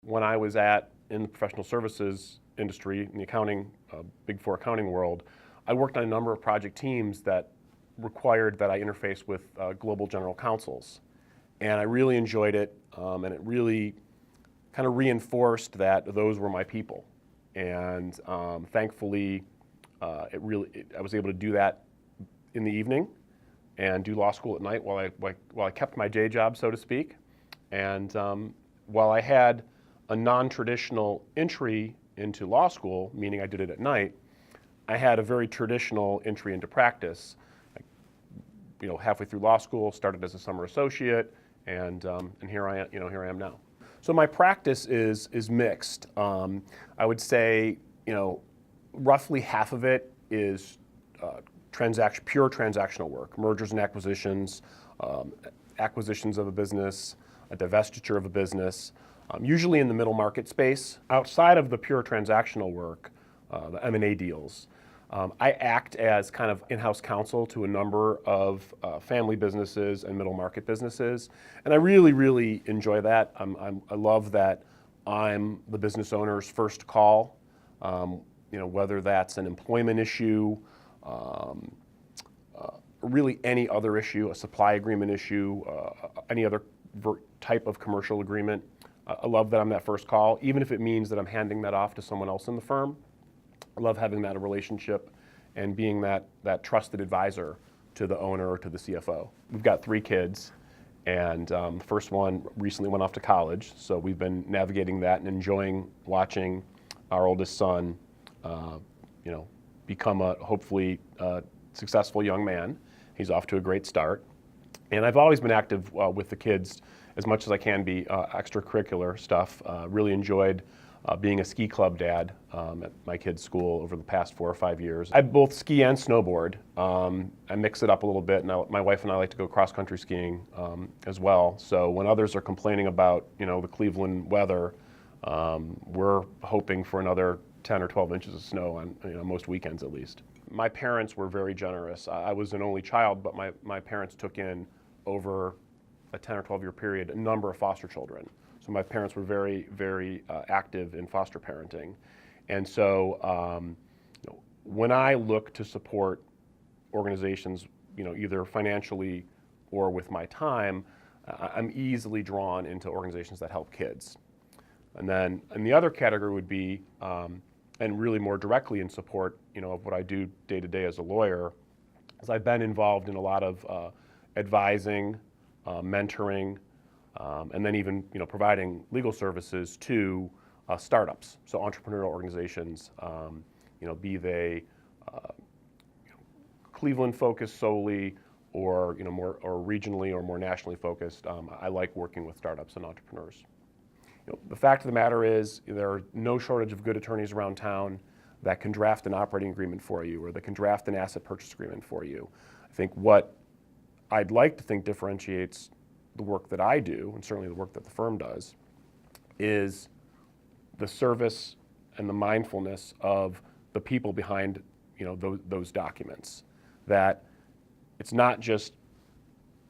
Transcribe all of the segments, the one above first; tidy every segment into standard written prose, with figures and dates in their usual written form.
when I was in the professional services industry, in the accounting, Big Four accounting world, I worked on a number of project teams that required that I interface with global general counsels. And I really enjoyed it, and it really kind of reinforced that those were my people. And thankfully, I was able to do that in the evening and do law school at night while I kept my day job, so to speak. And while I had a non-traditional entry into law school, meaning I did it at night, I had a very traditional entry into practice. Halfway through law school, started as a summer associate, and here I am now. So my practice is mixed. I would say, roughly half of it is pure transactional work, mergers and acquisitions, acquisitions of a business, a divestiture of a business, usually in the middle market space. Outside of the pure transactional work, the M&A deals, I act as kind of in-house counsel to a number of family businesses and middle market businesses, and I really, really enjoy that. I love that I'm the business owner's first call, whether that's an employment issue, really any other issue, a supply agreement issue, any other type of commercial agreement. I love that I'm that first call, even if it means that I'm handing that off to someone else in the firm. I love having that relationship and being that trusted advisor to the owner or to the CFO. We've got 3 kids, and the first one recently went off to college, so we've been navigating that and enjoying watching our oldest son, become a hopefully successful young man. He's off to a great start. And I've always been active with the kids as much as I can be, extracurricular stuff. Really enjoyed being a ski club dad at my kids' school over the past 4 or 5 years. I both ski and snowboard. I mix it up a little bit. Now, my wife and I like to go cross-country skiing as well. So when others are complaining about the Cleveland weather, we're hoping for another 10 or 12 inches of snow on most weekends at least. My parents were very generous. I was an only child, but my parents took in over a 10 or 12 year period a number of foster children. So my parents were very, very active in foster parenting. And so when I look to support organizations, either financially or with my time, I'm easily drawn into organizations that help kids. And then the other category would be, and really more directly in support of what I do day to day as a lawyer, is I've been involved in a lot of advising, mentoring, and then even providing legal services to startups, so entrepreneurial organizations, be they Cleveland focused solely, or more or regionally or more nationally focused. I like working with startups and entrepreneurs. The fact of the matter is there are no shortage of good attorneys around town that can draft an operating agreement for you or that can draft an asset purchase agreement for you. I think what I'd like to think differentiates the work that I do, and certainly the work that the firm does, is the service and the mindfulness of the people behind those documents. That it's not just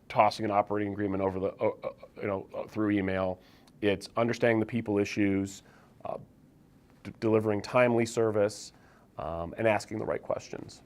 tossing an operating agreement over the through email. It's understanding the people issues, delivering timely service, and asking the right questions.